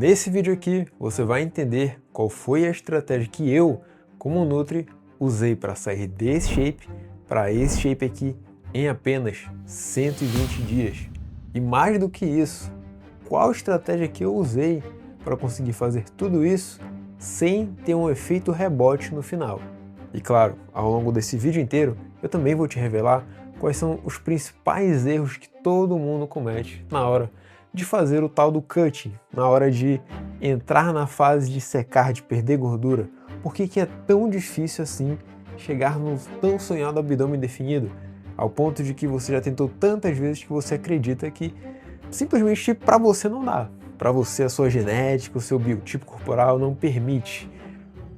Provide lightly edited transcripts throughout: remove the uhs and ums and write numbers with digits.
Nesse vídeo aqui, você vai entender qual foi a estratégia que eu, como Nutri, usei para sair desse shape para esse shape aqui em apenas 120 dias. E mais do que isso, qual estratégia que eu usei para conseguir fazer tudo isso sem ter um efeito rebote no final. E claro, ao longo desse vídeo inteiro, eu também vou te revelar quais são os principais erros que todo mundo comete na hora de fazer o tal do cutting, na hora de entrar na fase de secar, de perder gordura. Por que é tão difícil assim chegar no tão sonhado abdômen definido, ao ponto de que você já tentou tantas vezes que você acredita que simplesmente para você não dá. Para você, a sua genética, o seu biotipo corporal não permite.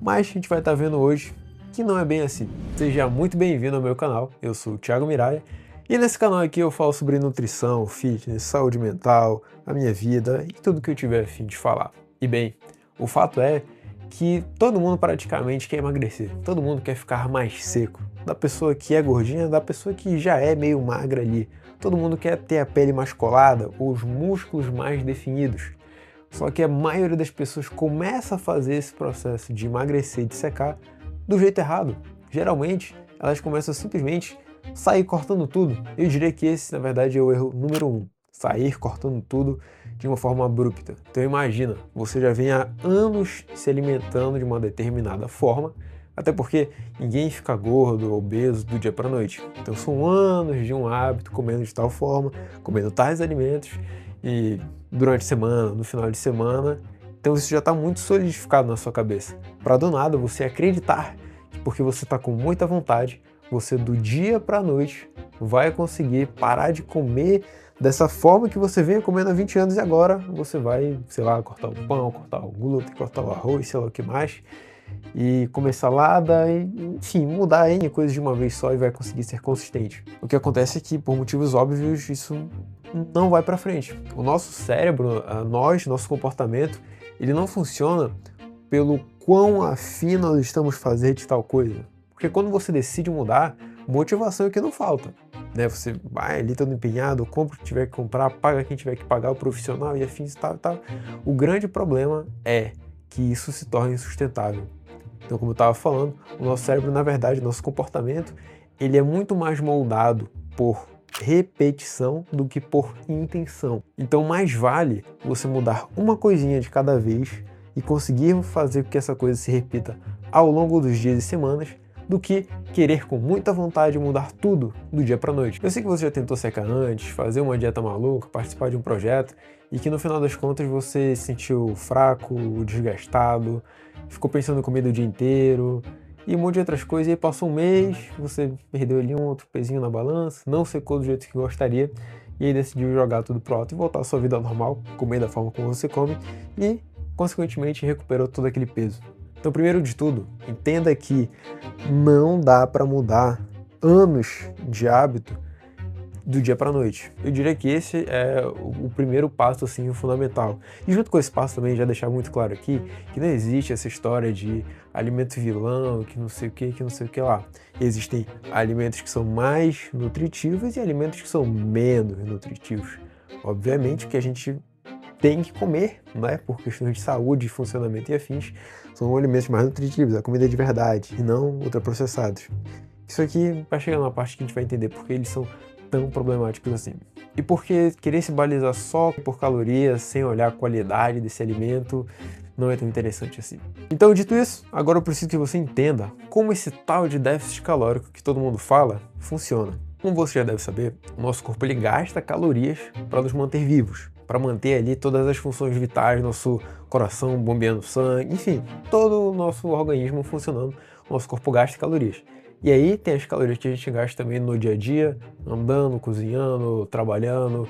Mas a gente vai estar vendo hoje que não é bem assim. Seja muito bem-vindo ao meu canal, eu sou o Thiago Miraia, e nesse canal aqui eu falo sobre nutrição, fitness, saúde mental, a minha vida e tudo que eu tiver a fim de falar. E bem, o fato é que todo mundo praticamente quer emagrecer, todo mundo quer ficar mais seco, da pessoa que é gordinha, da pessoa que já é meio magra ali. Todo mundo quer ter a pele mais colada, os músculos mais definidos. Só que a maioria das pessoas começa a fazer esse processo de emagrecer e de secar do jeito errado. Geralmente, elas começam simplesmente a sair cortando tudo. Eu diria que esse, na verdade, é o erro número 1. Sair cortando tudo de uma forma abrupta. Então imagina, você já vem há anos se alimentando de uma determinada forma, até porque ninguém fica gordo, obeso do dia para a noite. Então são anos de um hábito, comendo de tal forma, comendo tais alimentos, e durante a semana, no final de semana, então isso já está muito solidificado na sua cabeça. Para do nada você acreditar que porque você está com muita vontade, você do dia para a noite vai conseguir parar de comer dessa forma que você vem comendo há 20 anos e agora você vai, sei lá, cortar o pão, cortar o glúten, cortar o arroz, sei lá o que mais, e comer salada, e, enfim, mudar N coisas de uma vez só e vai conseguir ser consistente. O que acontece é que, por motivos óbvios, isso não vai para frente. O nosso cérebro, nosso comportamento, ele não funciona pelo quão afim nós estamos fazendo de tal coisa. Porque quando você decide mudar, motivação é o que não falta. Né? Você vai ali todo empenhado, compra o que tiver que comprar, paga quem tiver que pagar, o profissional e afins e tal e tal. O grande problema é que isso se torna insustentável. Então, como eu estava falando, o nosso cérebro, na verdade, nosso comportamento, ele é muito mais moldado por repetição do que por intenção. Então, mais vale você mudar uma coisinha de cada vez e conseguir fazer com que essa coisa se repita ao longo dos dias e semanas, do que querer com muita vontade mudar tudo do dia para a noite. Eu sei que você já tentou secar antes, fazer uma dieta maluca, participar de um projeto, e que no final das contas você se sentiu fraco, desgastado, ficou pensando em comida o dia inteiro, e um monte de outras coisas, e aí passou um mês, você perdeu ali um outro pezinho na balança, não secou do jeito que gostaria, e aí decidiu jogar tudo pro alto e voltar à sua vida normal, comer da forma como você come, e consequentemente recuperou todo aquele peso. Então, primeiro de tudo, entenda que não dá para mudar anos de hábito do dia para a noite. Eu diria que esse é o primeiro passo, assim, fundamental. E junto com esse passo também, já deixar muito claro aqui, que não existe essa história de alimento vilão, que não sei o que lá. Existem alimentos que são mais nutritivos e alimentos que são menos nutritivos. Obviamente que a gente tem que comer, né, por questões de saúde, funcionamento e afins, são alimentos mais nutritivos, a comida de verdade, e não ultraprocessados. Isso aqui vai chegar numa parte que a gente vai entender porque eles são tão problemáticos assim. E porque querer se balizar só por calorias, sem olhar a qualidade desse alimento, não é tão interessante assim. Então, dito isso, agora eu preciso que você entenda como esse tal de déficit calórico que todo mundo fala, funciona. Como você já deve saber, o nosso corpo ele gasta calorias para nos manter vivos, para manter ali todas as funções vitais, nosso coração bombeando sangue, enfim, todo o nosso organismo funcionando, o nosso corpo gasta calorias. E aí tem as calorias que a gente gasta também no dia a dia, andando, cozinhando, trabalhando,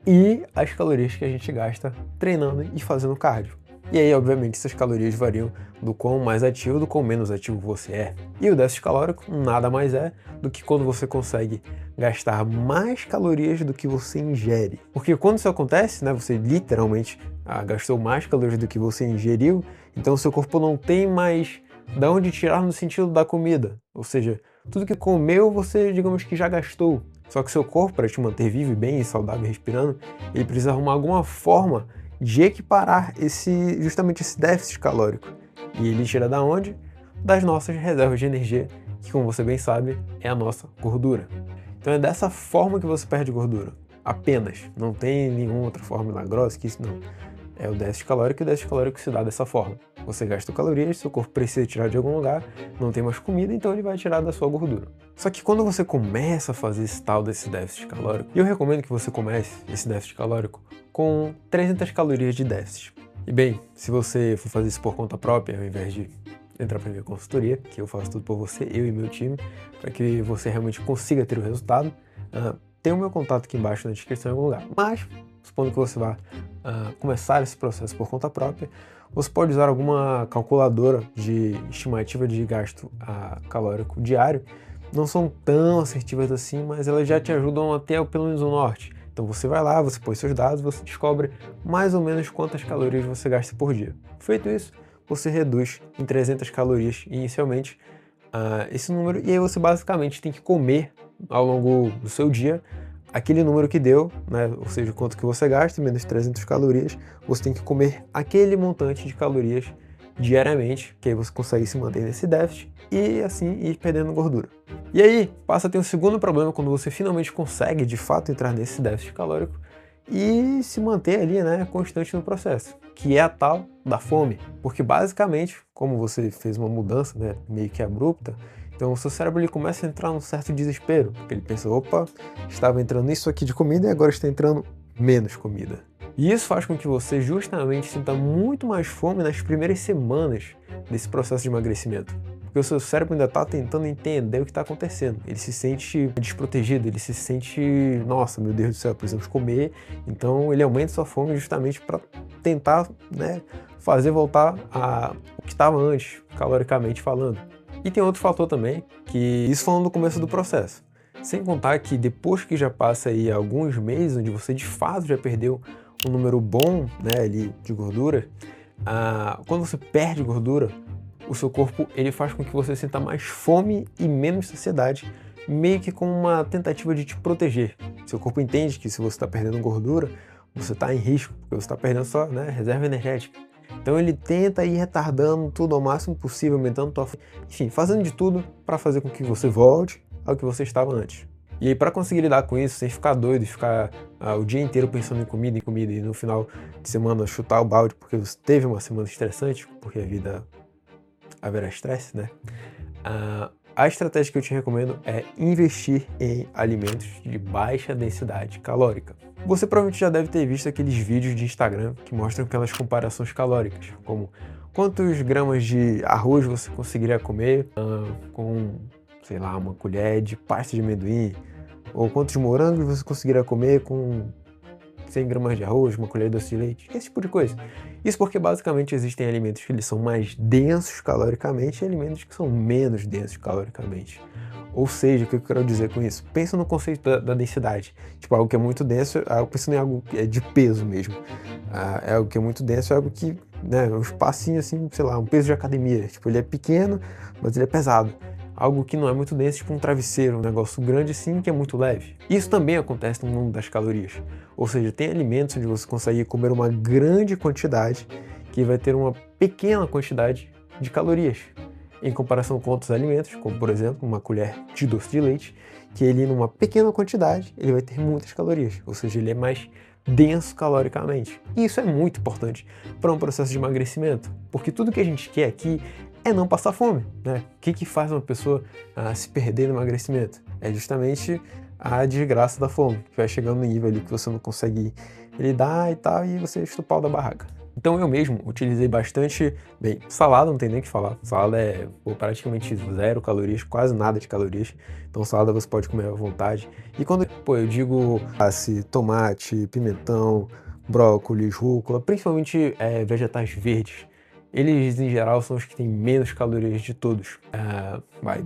e as calorias que a gente gasta treinando e fazendo cardio. E aí, obviamente, essas calorias variam do quão mais ativo, do quão menos ativo você é. E o déficit calórico nada mais é do que quando você consegue gastar mais calorias do que você ingere. Porque quando isso acontece, né, você literalmente gastou mais calorias do que você ingeriu, então o seu corpo não tem mais de onde tirar no sentido da comida. Ou seja, tudo que comeu você, digamos que já gastou. Só que seu corpo, para te manter vivo e bem, saudável e respirando, ele precisa arrumar alguma forma de equiparar justamente esse déficit calórico. E ele tira da onde? Das nossas reservas de energia, que, como você bem sabe, é a nossa gordura. Então é dessa forma que você perde gordura. Apenas. Não tem nenhuma outra forma milagrosa que isso, não. É o déficit calórico, e o déficit calórico se dá dessa forma. Você gasta calorias, seu corpo precisa tirar de algum lugar, não tem mais comida, então ele vai tirar da sua gordura. Só que quando você começa a fazer desse déficit calórico, eu recomendo que você comece esse déficit calórico com 300 calorias de déficit. E bem, se você for fazer isso por conta própria, ao invés de entrar para minha consultoria, que eu faço tudo por você, eu e meu time, para que você realmente consiga ter o resultado, tem o meu contato aqui embaixo na descrição em algum lugar. Mas, supondo que você vá começar esse processo por conta própria, você pode usar alguma calculadora de estimativa de gasto calórico diário. Não são tão assertivas assim, mas elas já te ajudam a ter pelo menos o norte. Então você vai lá, você põe seus dados, você descobre mais ou menos quantas calorias você gasta por dia. Feito isso, você reduz em 300 calorias inicialmente esse número, e aí você basicamente tem que comer ao longo do seu dia aquele número que deu, né? Ou seja, quanto que você gasta, menos 300 calorias, você tem que comer aquele montante de calorias diariamente, que aí você consegue se manter nesse déficit e assim ir perdendo gordura. E aí passa a ter um segundo problema quando você finalmente consegue de fato entrar nesse déficit calórico e se manter ali, né, constante no processo, que é a tal da fome. Porque basicamente, como você fez uma mudança, né, meio que abrupta, então o seu cérebro ele começa a entrar num certo desespero, porque ele pensa, opa, estava entrando isso aqui de comida e agora está entrando menos comida. E isso faz com que você justamente sinta muito mais fome nas primeiras semanas desse processo de emagrecimento. Porque o seu cérebro ainda está tentando entender o que está acontecendo. Ele se sente desprotegido, ele se sente, nossa, meu Deus do céu, precisamos comer. Então ele aumenta sua fome justamente para tentar, né, fazer voltar o que estava antes, caloricamente falando. E tem outro fator também, que isso falando no começo do processo. Sem contar que depois que já passa aí alguns meses, onde você de fato já perdeu um número bom, né, ali de gordura, quando você perde gordura, o seu corpo ele faz com que você sinta mais fome e menos saciedade, meio que como uma tentativa de te proteger. Seu corpo entende que se você está perdendo gordura, você está em risco, porque você está perdendo sua, né, reserva energética. Então ele tenta ir retardando tudo ao máximo possível, aumentando tua fome, enfim, fazendo de tudo para fazer com que você volte ao que você estava antes. E aí, para conseguir lidar com isso, sem ficar doido, ficar o dia inteiro pensando em comida, e no final de semana chutar o balde porque você teve uma semana estressante, porque a vida haverá estresse, né? A estratégia que eu te recomendo é investir em alimentos de baixa densidade calórica. Você provavelmente já deve ter visto aqueles vídeos de Instagram que mostram aquelas comparações calóricas, como quantos gramas de arroz você conseguiria comer com, sei lá, uma colher de pasta de amendoim, ou quantos morangos você conseguiria comer com 100 gramas de arroz, uma colher de doce de leite, esse tipo de coisa. Isso porque basicamente existem alimentos que eles são mais densos caloricamente e alimentos que são menos densos caloricamente. Ou seja, o que eu quero dizer com isso? Pensa no conceito da densidade. Tipo, algo que é muito denso, pensando em algo que é de peso mesmo. É algo que é muito denso, é algo que, né, um espacinho assim, sei lá, um peso de academia. Tipo, ele é pequeno, mas ele é pesado. Algo que não é muito denso, tipo um travesseiro, um negócio grande sim, que é muito leve. Isso também acontece no mundo das calorias. Ou seja, tem alimentos onde você consegue comer uma grande quantidade que vai ter uma pequena quantidade de calorias, em comparação com outros alimentos, como por exemplo uma colher de doce de leite, que ele numa pequena quantidade ele vai ter muitas calorias, ou seja, ele é mais denso caloricamente. E isso é muito importante para um processo de emagrecimento, porque tudo que a gente quer aqui é não passar fome, né? O que faz uma pessoa se perder no emagrecimento? É justamente a desgraça da fome, que vai chegando no nível ali que você não consegue lidar e tal, e você chuta o pau da barraca. Então eu mesmo utilizei bastante, bem, salada não tem nem o que falar, salada é praticamente zero calorias, quase nada de calorias, então salada você pode comer à vontade. E quando eu digo tomate, pimentão, brócolis, rúcula, principalmente vegetais verdes, eles em geral são os que têm menos calorias de todos.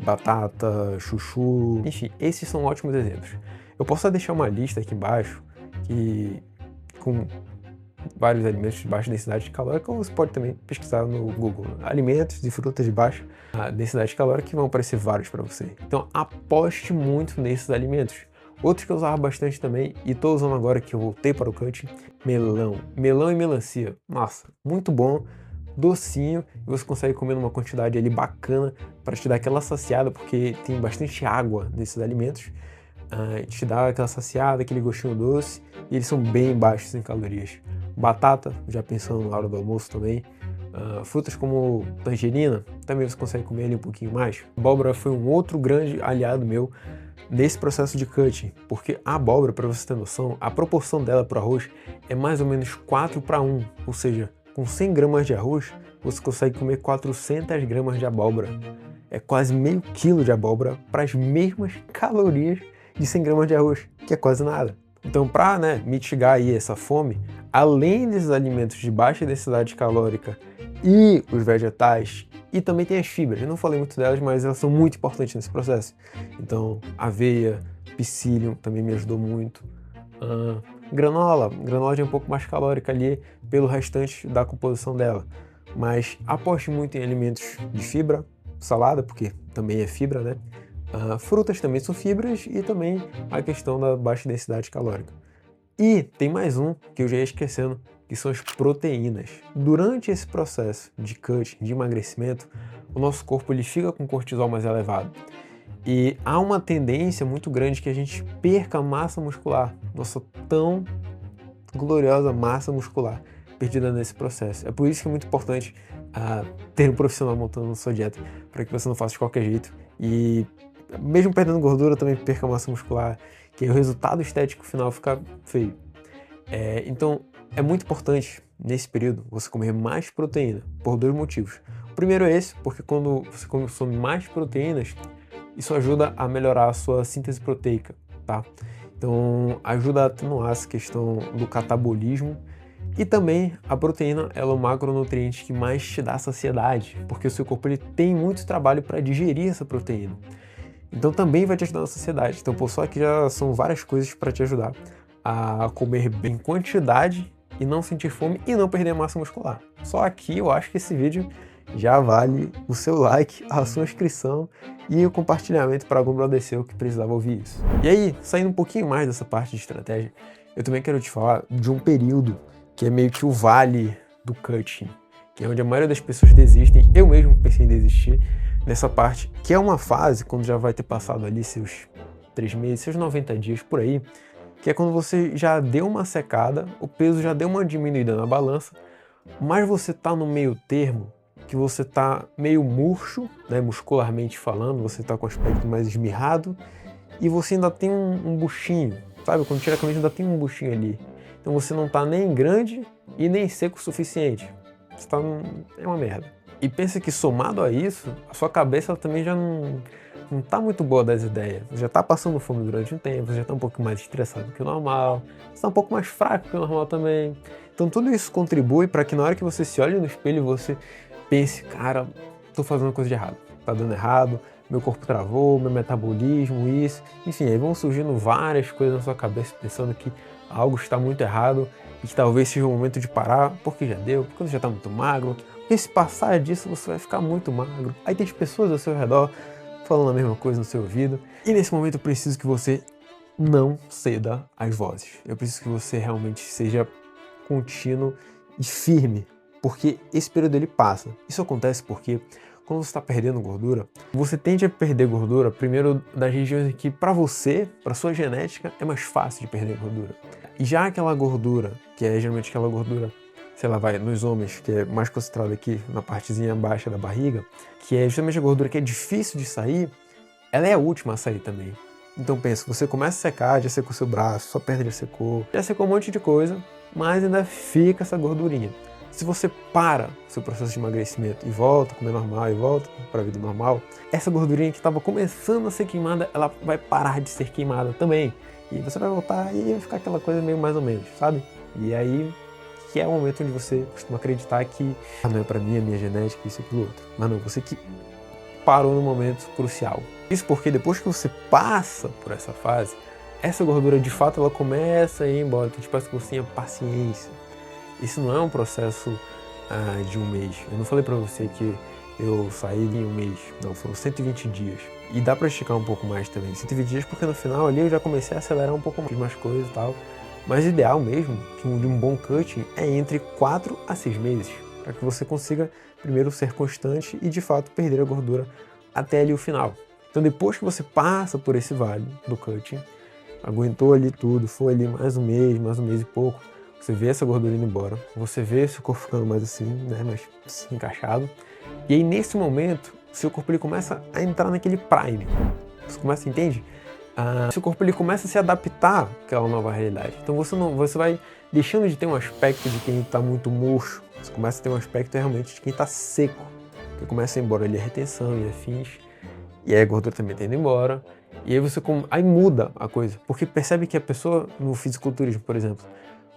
Batata, chuchu, enfim, esses são ótimos exemplos. Eu posso deixar uma lista aqui embaixo com vários alimentos de baixa densidade calórica, ou você pode também pesquisar no Google alimentos e frutas de baixa densidade calórica, que vão aparecer vários para você. Então aposte muito nesses alimentos. Outros que eu usava bastante também, e tô usando agora que eu voltei para o cutting, melão. Melão e melancia. Nossa, muito bom, docinho, e você consegue comer numa quantidade ali bacana para te dar aquela saciada, porque tem bastante água nesses alimentos. Te dá aquela saciada, aquele gostinho doce, e eles são bem baixos em calorias. Batata, já pensando na hora do almoço também. Frutas como tangerina, também você consegue comer ali um pouquinho mais. Abóbora foi um outro grande aliado meu nesse processo de cutting, porque a abóbora, para você ter noção, a proporção dela para o arroz é mais ou menos 4:1, ou seja, com 100 gramas de arroz, você consegue comer 400 gramas de abóbora. É quase meio quilo de abóbora para as mesmas calorias de 100 gramas de arroz, que é quase nada. Então, para mitigar aí essa fome, além desses alimentos de baixa densidade calórica e os vegetais, e também tem as fibras, eu não falei muito delas, mas elas são muito importantes nesse processo. Então, aveia, psyllium também me ajudou muito. Granola já é um pouco mais calórica ali pelo restante da composição dela. Mas aposte muito em alimentos de fibra, salada, porque também é fibra, né? Frutas também são fibras e também a questão da baixa densidade calórica. E tem mais um que eu já ia esquecendo, que são as proteínas. Durante esse processo de cut, de emagrecimento, o nosso corpo ele fica com cortisol mais elevado. E há uma tendência muito grande que a gente perca massa muscular, nossa tão gloriosa massa muscular perdida nesse processo. É por isso que é muito importante ter um profissional montando a sua dieta, para que você não faça de qualquer jeito e mesmo perdendo gordura também perca massa muscular, que o resultado estético final fica feio. Então é muito importante nesse período você comer mais proteína por dois motivos. O primeiro é esse, porque quando você consome mais proteínas, isso ajuda a melhorar a sua síntese proteica, tá? Então ajuda a atenuar essa questão do catabolismo. E também a proteína ela é o macronutriente que mais te dá saciedade, porque o seu corpo ele tem muito trabalho para digerir essa proteína. Então também vai te ajudar na saciedade. Então, só aqui já são várias coisas para te ajudar a comer bem em quantidade e não sentir fome e não perder massa muscular. Só aqui eu acho que esse vídeo já vale o seu like, a sua inscrição e o compartilhamento para algum brother seu que precisava ouvir isso. E aí, saindo um pouquinho mais dessa parte de estratégia, eu também quero te falar de um período que é meio que o vale do cutting, que é onde a maioria das pessoas desistem. Eu mesmo pensei em desistir nessa parte, que é uma fase quando já vai ter passado ali seus 3 meses, seus 90 dias por aí, que é quando você já deu uma secada, o peso já deu uma diminuída na balança, mas você tá no meio termo, que você tá meio murcho, né, muscularmente falando, você tá com o aspecto mais esmirrado e você ainda tem um buchinho, sabe? Quando tira a camisa ainda tem um buchinho ali. Então você não tá nem grande e nem seco o suficiente. Você tá é uma merda. E pensa que somado a isso, a sua cabeça também já não tá muito boa das ideias. Você já tá passando fome durante um tempo, você já tá um pouco mais estressado que o normal, você tá um pouco mais fraco que o normal também. Então tudo isso contribui para que na hora que você se olhe no espelho, você pense, cara, tô fazendo coisa de errado, tá dando errado, meu corpo travou, meu metabolismo, isso. Enfim, aí vão surgindo várias coisas na sua cabeça pensando que algo está muito errado e que talvez seja o momento de parar, porque já deu, porque você já está muito magro, porque se passar disso você vai ficar muito magro. Aí tem as pessoas ao seu redor falando a mesma coisa no seu ouvido. E nesse momento eu preciso que você não ceda às vozes. Eu preciso que você realmente seja contínuo e firme, porque esse período ele passa. Isso acontece porque quando você está perdendo gordura, você tende a perder gordura primeiro das regiões em que para você, para sua genética, é mais fácil de perder gordura. E já aquela gordura, que é geralmente aquela gordura, sei lá, vai nos homens, que é mais concentrada aqui na partezinha baixa da barriga, que é justamente a gordura que é difícil de sair, ela é a última a sair também. Então pensa, você começa a secar, já secou seu braço, sua perna já secou um monte de coisa, mas ainda fica essa gordurinha. Se você para o seu processo de emagrecimento e volta a comer normal e volta para a vida normal, essa gordurinha que estava começando a ser queimada, ela vai parar de ser queimada também. E você vai voltar e vai ficar aquela coisa meio mais ou menos, sabe? E aí que é o momento onde você costuma acreditar que não é para mim, a minha genética, isso e aquilo outro. Mas não, você que parou no momento crucial. Isso porque depois que você passa por essa fase, essa gordura de fato ela começa a ir embora. Então, tipo, que você tenha paciência. Isso não é um processo de um mês. Eu não falei pra você que eu saí em um mês. Não, foram 120 dias. E dá pra esticar um pouco mais também. 120 dias porque no final ali eu já comecei a acelerar um pouco mais coisas e tal. Mas o ideal mesmo, de um bom cutting, é entre 4 a 6 meses. Para que você consiga, primeiro, ser constante e de fato perder a gordura até ali o final. Então depois que você passa por esse vale do cutting, aguentou ali tudo, foi ali mais um mês e pouco, você vê essa gordura indo embora, você vê seu corpo ficando mais assim, né, mais assim, encaixado. E aí nesse momento, seu corpo ele começa a entrar naquele prime. Você começa, entende? Seu corpo ele começa a se adaptar àquela nova realidade. Então você vai deixando de ter um aspecto de quem está muito murcho, você começa a ter um aspecto realmente de quem está seco, que começa a ir embora ali a retenção e afins, e aí a gordura também está indo embora, e aí aí muda a coisa, porque percebe que a pessoa no fisiculturismo, por exemplo,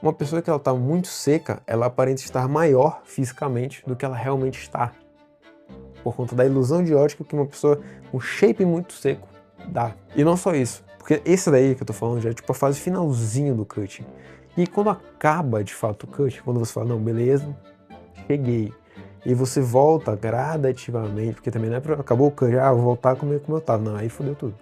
uma pessoa que ela está muito seca, ela aparenta estar maior fisicamente do que ela realmente está, por conta da ilusão de ótica que uma pessoa com shape muito seco dá. E não só isso, porque esse daí que eu tô falando já é tipo a fase finalzinho do cutting. E quando acaba de fato o cutting, quando você fala, não, beleza, cheguei. E você volta gradativamente, porque também não é pra, acabou o cutting, vou voltar como eu tava. Não, aí fodeu tudo.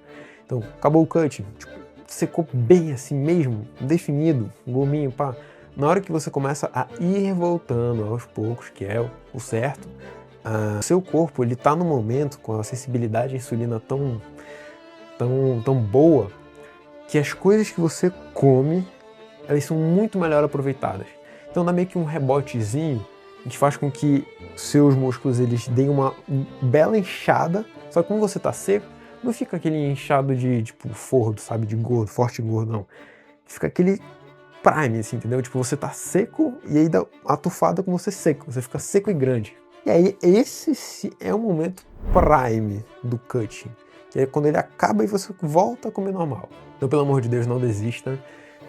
Então, acabou o cutting, tipo, secou bem assim mesmo, definido, gominho, pá. Na hora que você começa a ir voltando aos poucos, que é o certo, o seu corpo ele tá no momento com a sensibilidade à insulina tão boa, que as coisas que você come, elas são muito melhor aproveitadas. Então dá meio que um rebotezinho que faz com que seus músculos eles deem uma bela inchada, só que como você tá seco, não fica aquele inchado de tipo fordo, sabe, de gordo, forte gordo, não. Fica aquele prime, assim, entendeu? Tipo, você tá seco e aí dá a tufada com você seco, você fica seco e grande. E aí esse é o momento prime do cutting, que é quando ele acaba e você volta a comer normal. Então, pelo amor de Deus, não desista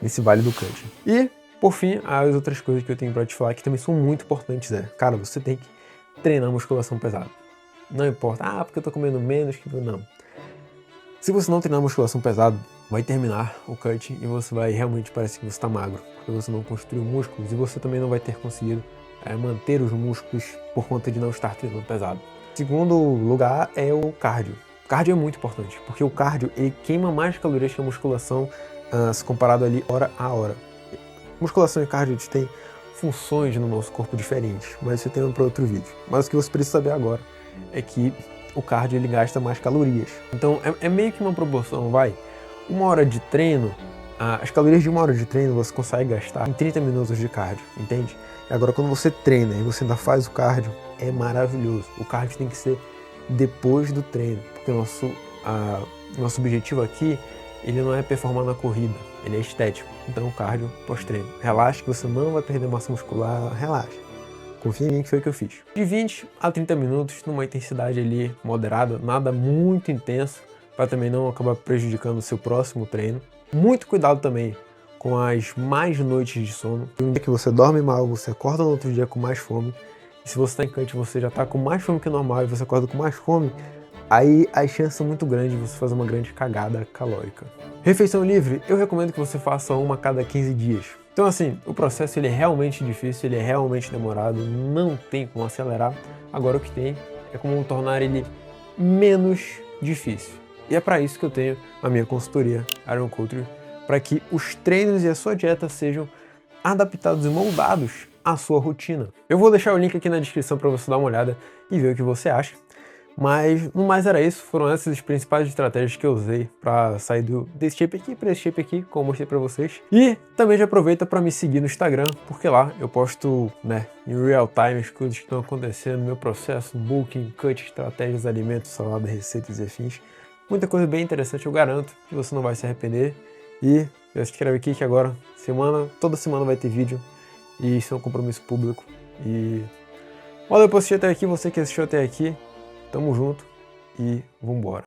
nesse vale do cutting. E, por fim, as outras coisas que eu tenho pra te falar que também são muito importantes cara, você tem que treinar musculação pesada. Não importa, porque eu tô comendo menos, que não. Se você não treinar musculação pesada, vai terminar o cutting e você vai realmente parecer que você tá magro, porque você não construiu músculos e você também não vai ter conseguido manter os músculos por conta de não estar treinando pesado. Segundo lugar é o cardio. O cardio é muito importante, porque o cardio ele queima mais calorias que a musculação se comparado ali hora a hora. Musculação e cardio têm funções no nosso corpo diferentes, mas isso eu tenho para outro vídeo. Mas o que você precisa saber agora é que o cardio ele gasta mais calorias. Então é meio que uma proporção, uma hora de treino, as calorias de uma hora de treino você consegue gastar em 30 minutos de cardio, entende? Agora quando você treina e você ainda faz o cardio, é maravilhoso. O cardio tem que ser depois do treino, porque o nosso objetivo aqui, ele não é performar na corrida, ele é estético. Então o cardio pós-treino. Relaxa que você não vai perder massa muscular, relaxa. Confia em mim que foi o que eu fiz. De 20 a 30 minutos, numa intensidade ali moderada, nada muito intenso, para também não acabar prejudicando o seu próximo treino. Muito cuidado também com as mais noites de sono. Um dia que você dorme mal, você acorda no outro dia com mais fome. E se você está em cutting, você já está com mais fome que o normal e você acorda com mais fome, aí as chances são muito grandes de você fazer uma grande cagada calórica. Refeição livre, eu recomendo que você faça uma a cada 15 dias. Então assim, o processo ele é realmente difícil, ele é realmente demorado, não tem como acelerar. Agora o que tem é como tornar ele menos difícil. E é para isso que eu tenho a minha consultoria Iron Culture, para que os treinos e a sua dieta sejam adaptados e moldados à sua rotina. Eu vou deixar o link aqui na descrição para você dar uma olhada e ver o que você acha. Mas no mais era isso, foram essas as principais estratégias que eu usei para sair desse shape aqui para esse shape aqui, como eu mostrei para vocês. E também já aproveita para me seguir no Instagram, porque lá eu posto, em real time as coisas que estão acontecendo no meu processo, booking, cut, estratégias, alimentos, salada, receitas e afins. Muita coisa bem interessante, eu garanto que você não vai se arrepender. E eu se inscreve aqui que agora, toda semana vai ter vídeo e isso é um compromisso público. E valeu por assistir até aqui, você que assistiu até aqui. Tamo junto e vambora.